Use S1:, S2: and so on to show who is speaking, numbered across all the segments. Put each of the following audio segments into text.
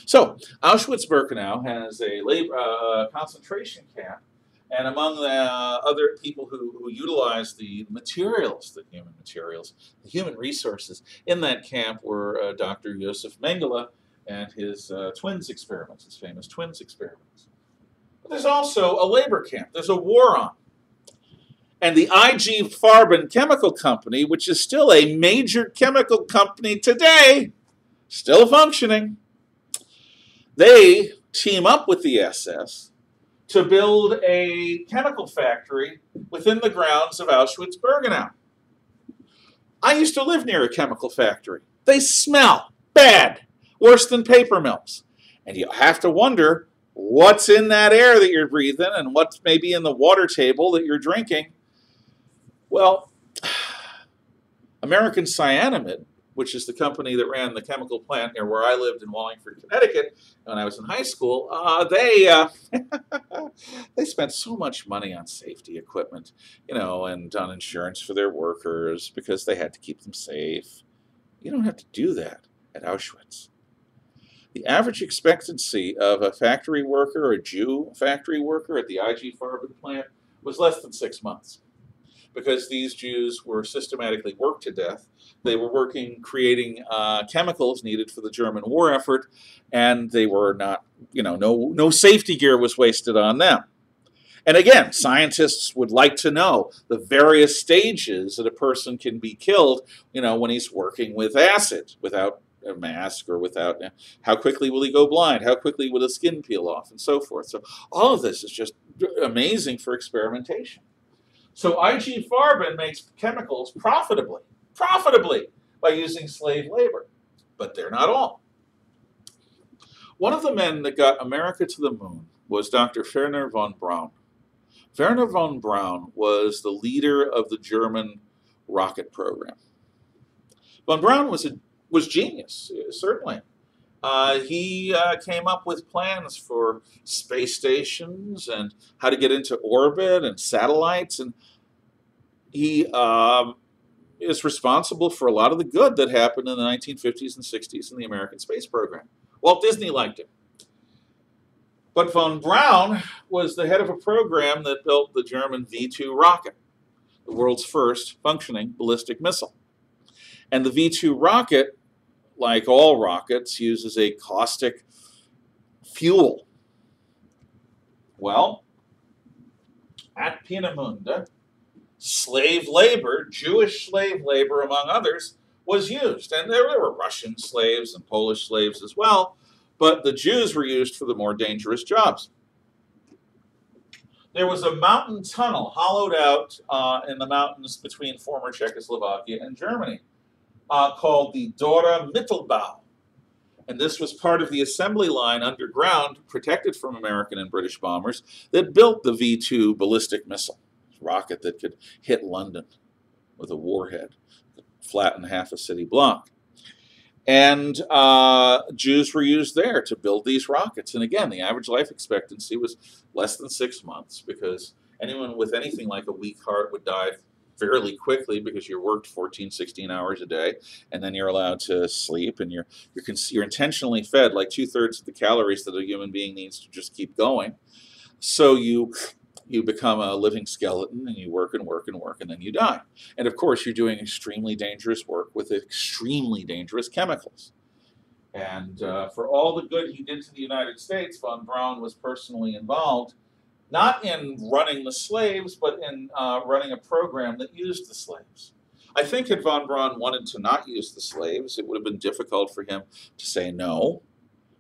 S1: So Auschwitz-Birkenau has a concentration camp, and among the other people who utilize the materials, the human resources in that camp were Dr. Josef Mengele and his twins experiments, his famous twins experiments. But there's also a labor camp. There's a war on. And the IG Farben Chemical Company, which is still a major chemical company today, still functioning, they team up with the SS to build a chemical factory within the grounds of Auschwitz-Birkenau. I used to live near a chemical factory. They smell bad, worse than paper mills. And you have to wonder what's in that air that you're breathing and what's maybe in the water table that you're drinking. Well, American Cyanamid, which is the company that ran the chemical plant near where I lived in Wallingford, Connecticut, when I was in high school, they spent so much money on safety equipment, and on insurance for their workers because they had to keep them safe. You don't have to do that at Auschwitz. The average expectancy of a factory worker, or a Jew factory worker at the IG Farben plant, was less than 6 months, because these Jews were systematically worked to death. They were working, creating chemicals needed for the German war effort, and they were not, no safety gear was wasted on them. And again, scientists would like to know the various stages that a person can be killed, when he's working with acid, without a mask or without, how quickly will he go blind? How quickly will the skin peel off? And so forth. So all of this is just amazing for experimentation. So IG Farben makes chemicals profitably by using slave labor. But they're not all. One of the men that got America to the moon was Dr. Wernher von Braun. Wernher von Braun was the leader of the German rocket program. Von Braun was genius, certainly. He came up with plans for space stations and how to get into orbit and satellites, and he is responsible for a lot of the good that happened in the 1950s and 60s in the American space program. Walt Disney liked him. But von Braun was the head of a program that built the German V-2 rocket, the world's first functioning ballistic missile. And the V-2 rocket, like all rockets, uses a caustic fuel. Well, at Peenemünde, slave labor, Jewish slave labor among others, was used. And there were Russian slaves and Polish slaves as well, but the Jews were used for the more dangerous jobs. There was a mountain tunnel hollowed out in the mountains between former Czechoslovakia and Germany called the Dora Mittelbau. And this was part of the assembly line underground, protected from American and British bombers, that built the V-2 ballistic missile rocket that could hit London with a warhead, flatten half a city block. And Jews were used there to build these rockets. And again, the average life expectancy was less than 6 months, because anyone with anything like a weak heart would die fairly quickly, because you're worked 14, 16 hours a day, and then you're allowed to sleep, and you're intentionally fed like 2/3 of the calories that a human being needs to just keep going. So you become a living skeleton, and you work and work and work, and then you die. And of course, you're doing extremely dangerous work with extremely dangerous chemicals. And for all the good he did to the United States, von Braun was personally involved, not in running the slaves, but in running a program that used the slaves. I think had von Braun wanted to not use the slaves, it would have been difficult for him to say no.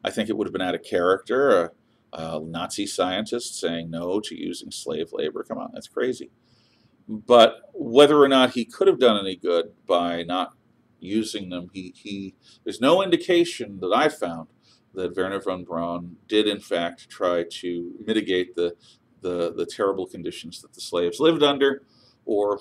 S1: I think it would have been out of character. Nazi scientists saying no to using slave labor. Come on, that's crazy. But whether or not he could have done any good by not using them, there's no indication that I found that Wernher von Braun did in fact try to mitigate the terrible conditions that the slaves lived under, or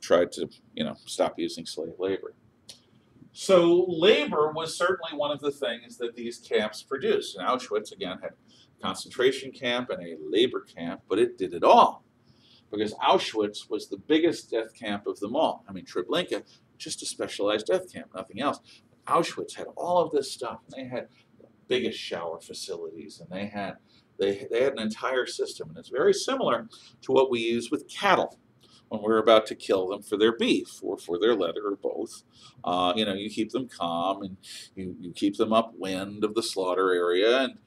S1: tried to stop using slave labor. So labor was certainly one of the things that these camps produced. And Auschwitz, again, had a concentration camp and a labor camp, but it did it all. Because Auschwitz was the biggest death camp of them all. I mean, Treblinka, just a specialized death camp, nothing else. Auschwitz had all of this stuff. And they had biggest shower facilities, and they had an entire system, and it's very similar to what we use with cattle when we're about to kill them for their beef or for their leather or both. You keep them calm, and you keep them upwind of the slaughter area, and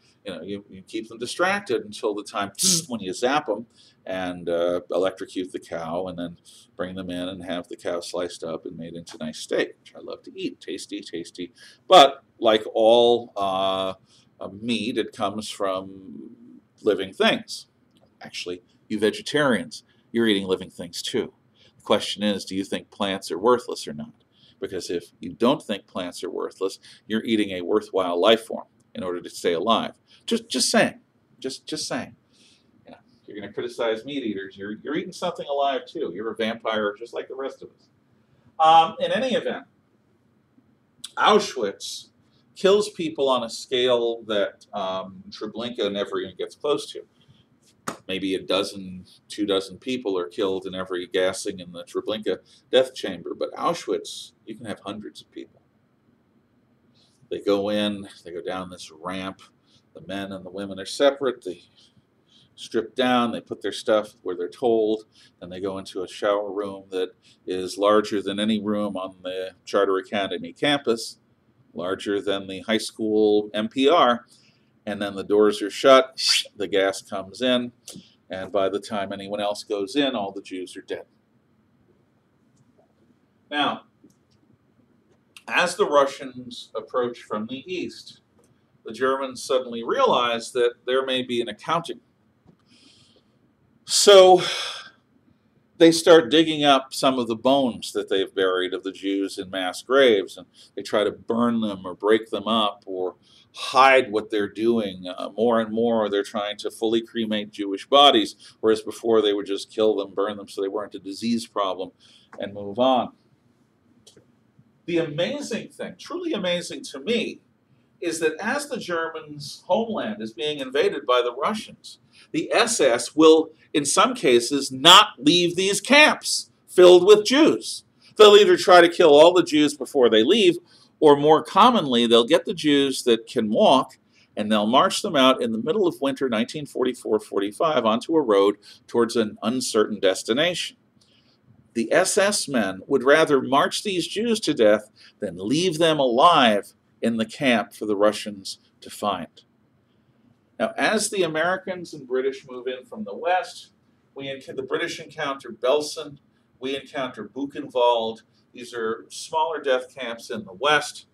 S1: you keep them distracted until the time when you zap them and electrocute the cow, and then bring them in and have the cow sliced up and made into nice steak, which I love to eat. Tasty, tasty. But like all meat, it comes from living things. Actually, you vegetarians, you're eating living things too. The question is, do you think plants are worthless or not? Because if you don't think plants are worthless, you're eating a worthwhile life form in order to stay alive. Just saying. Just saying. If you're going to criticize meat eaters, you're eating something alive too. You're a vampire just like the rest of us. In any event, Auschwitz kills people on a scale that Treblinka never even gets close to. Maybe 2 dozen people are killed in every gassing in the Treblinka death chamber, but Auschwitz, you can have hundreds of people. They go in, they go down this ramp. The men and the women are separate. They strip down, they put their stuff where they're told, and they go into a shower room that is larger than any room on the Charter Academy campus, larger than the high school MPR, and then the doors are shut, the gas comes in, and by the time anyone else goes in, all the Jews are dead. Now, as the Russians approach from the east, the Germans suddenly realize that there may be an accounting. So they start digging up some of the bones that they've buried of the Jews in mass graves, and they try to burn them or break them up or hide what they're doing. More and more, they're trying to fully cremate Jewish bodies, whereas before they would just kill them, burn them so they weren't a disease problem, and move on. The amazing thing, truly amazing to me, is that as the Germans' homeland is being invaded by the Russians, the SS will, in some cases, not leave these camps filled with Jews. They'll either try to kill all the Jews before they leave, or more commonly, they'll get the Jews that can walk, and they'll march them out in the middle of winter 1944-45 onto a road towards an uncertain destination. The SS men would rather march these Jews to death than leave them alive in the camp for the Russians to find. Now, as the Americans and British move in from the west, the British encounter Belsen, we encounter Buchenwald. These are smaller death camps in the west,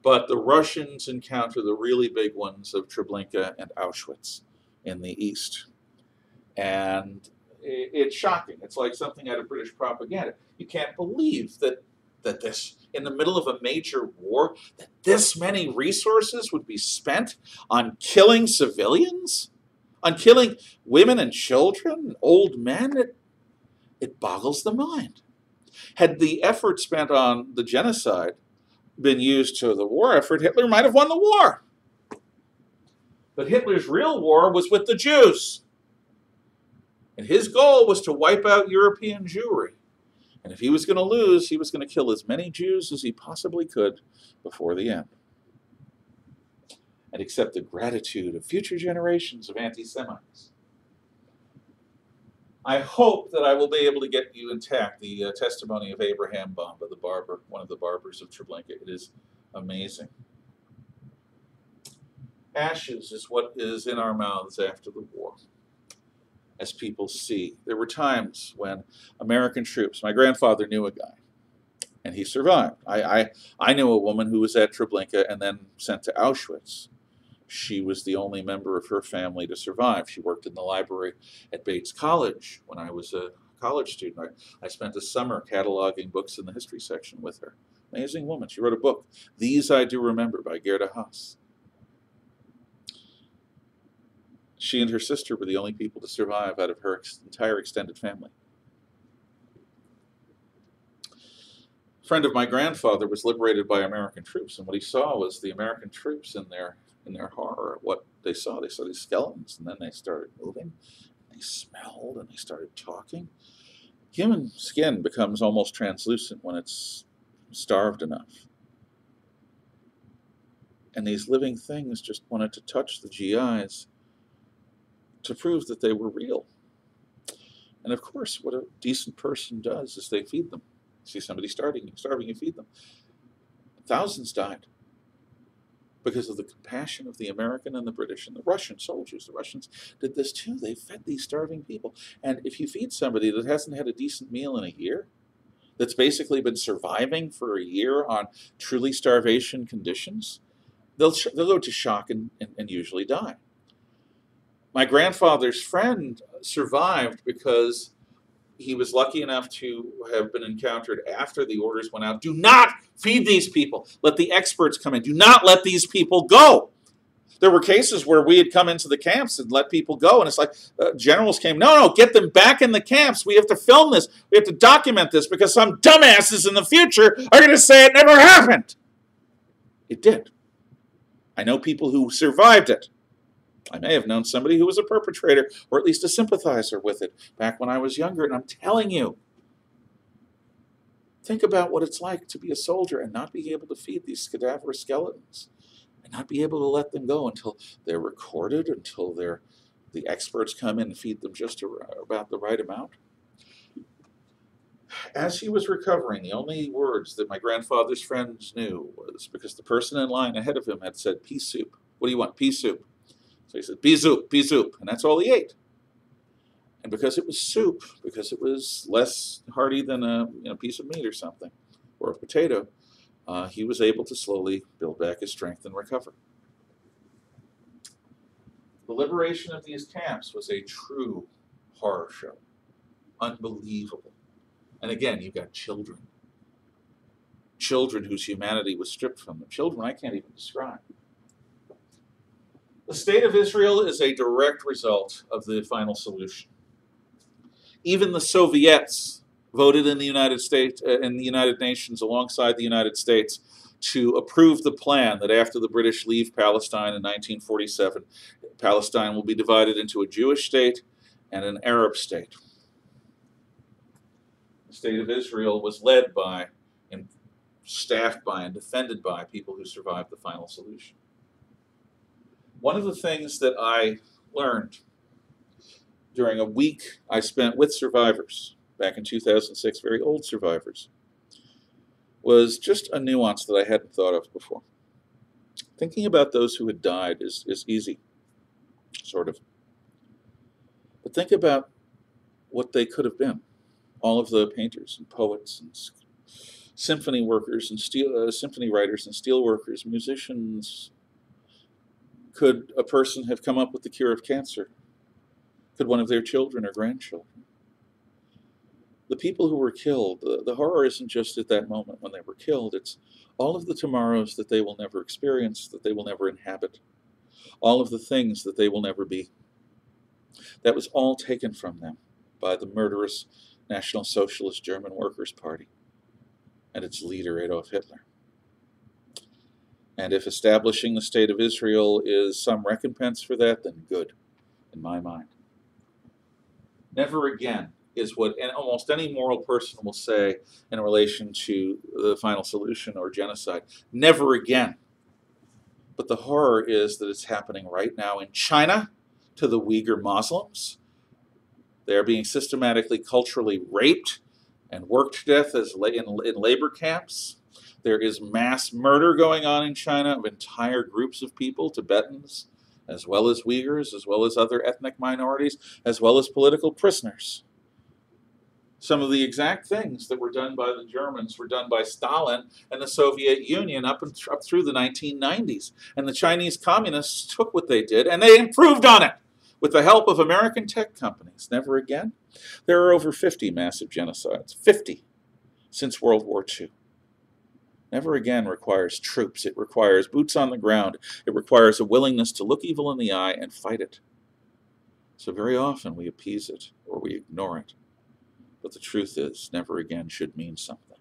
S1: but the Russians encounter the really big ones of Treblinka and Auschwitz in the east. And it's shocking. It's like something out of British propaganda. You can't believe that this, in the middle of a major war, that this many resources would be spent on killing civilians, on killing women and children, and old men. It boggles the mind. Had the effort spent on the genocide been used to the war effort, Hitler might have won the war. But Hitler's real war was with the Jews. And his goal was to wipe out European Jewry. And if he was going to lose, he was going to kill as many Jews as he possibly could before the end. And accept the gratitude of future generations of anti-Semites. I hope that I will be able to get you intact the testimony of Abraham Bamba, the barber, one of the barbers of Treblinka. It is amazing. Ashes is what is in our mouths after the war. As people see, there were times when American troops, my grandfather knew a guy, and he survived. I knew a woman who was at Treblinka and then sent to Auschwitz. She was the only member of her family to survive. She worked in the library at Bates College when I was a college student. I spent a summer cataloging books in the history section with her. Amazing woman. She wrote a book, These I Do Remember, by Gerda Haas. She and her sister were the only people to survive out of her entire extended family. A friend of my grandfather was liberated by American troops, and what he saw was the American troops in their horror at what they saw. They saw these skeletons, and then they started moving, they smelled, and they started talking. Human skin becomes almost translucent when it's starved enough. And these living things just wanted to touch the GIs to prove that they were real. And of course, what a decent person does is they feed them. See somebody starving, you feed them. Thousands died because of the compassion of the American and the British and the Russian soldiers. The Russians did this too. They fed these starving people. And if you feed somebody that hasn't had a decent meal in a year, that's basically been surviving for a year on truly starvation conditions, they'll go to shock and usually die. My grandfather's friend survived because he was lucky enough to have been encountered after the orders went out. Do not feed these people. Let the experts come in. Do not let these people go. There were cases where we had come into the camps and let people go, and it's like generals came, no, get them back in the camps. We have to film this. We have to document this because some dumbasses in the future are going to say it never happened. It did. I know people who survived it. I may have known somebody who was a perpetrator or at least a sympathizer with it back when I was younger, and I'm telling you, think about what it's like to be a soldier and not be able to feed these cadaverous skeletons and not be able to let them go until they're recorded, until the experts come in and feed them just about the right amount. As he was recovering, the only words that my grandfather's friends knew was because the person in line ahead of him had said, pea soup. What do you want? Pea soup. So he said, pea soup, and that's all he ate. And because it was soup, because it was less hearty than a piece of meat or something, or a potato, he was able to slowly build back his strength and recover. The liberation of these camps was a true horror show. Unbelievable. And again, you've got children. Children whose humanity was stripped from them. Children I can't even describe. The state of Israel is a direct result of the final solution. Even the Soviets voted in the United States, in the United Nations, alongside the United States, to approve the plan that after the British leave Palestine in 1947, Palestine will be divided into a Jewish state and an Arab state. The state of Israel was led by and staffed by and defended by people who survived the final solution. One of the things that I learned during a week I spent with survivors back in 2006, very old survivors, was just a nuance that I hadn't thought of before. Thinking about those who had died is easy, sort of. But think about what they could have been. All of the painters and poets and symphony workers and symphony writers and steel workers, musicians. Could a person have come up with the cure of cancer? Could one of their children or grandchildren? The people who were killed, the horror isn't just at that moment when they were killed, it's all of the tomorrows that they will never experience, that they will never inhabit, all of the things that they will never be. That was all taken from them by the murderous National Socialist German Workers' Party and its leader Adolf Hitler. And if establishing the state of Israel is some recompense for that, then good, in my mind. Never again is what almost any moral person will say in relation to the final solution or genocide. Never again. But the horror is that it's happening right now in China to the Uyghur Muslims. They are being systematically, culturally raped and worked to death in labor camps. There is mass murder going on in China of entire groups of people, Tibetans, as well as Uyghurs, as well as other ethnic minorities, as well as political prisoners. Some of the exact things that were done by the Germans were done by Stalin and the Soviet Union up through the 1990s. And the Chinese communists took what they did and they improved on it with the help of American tech companies. Never again. There are over 50 massive genocides, 50, since World War II. Never again requires troops. It requires boots on the ground. It requires a willingness to look evil in the eye and fight it. So very often we appease it or we ignore it. But the truth is, never again should mean something.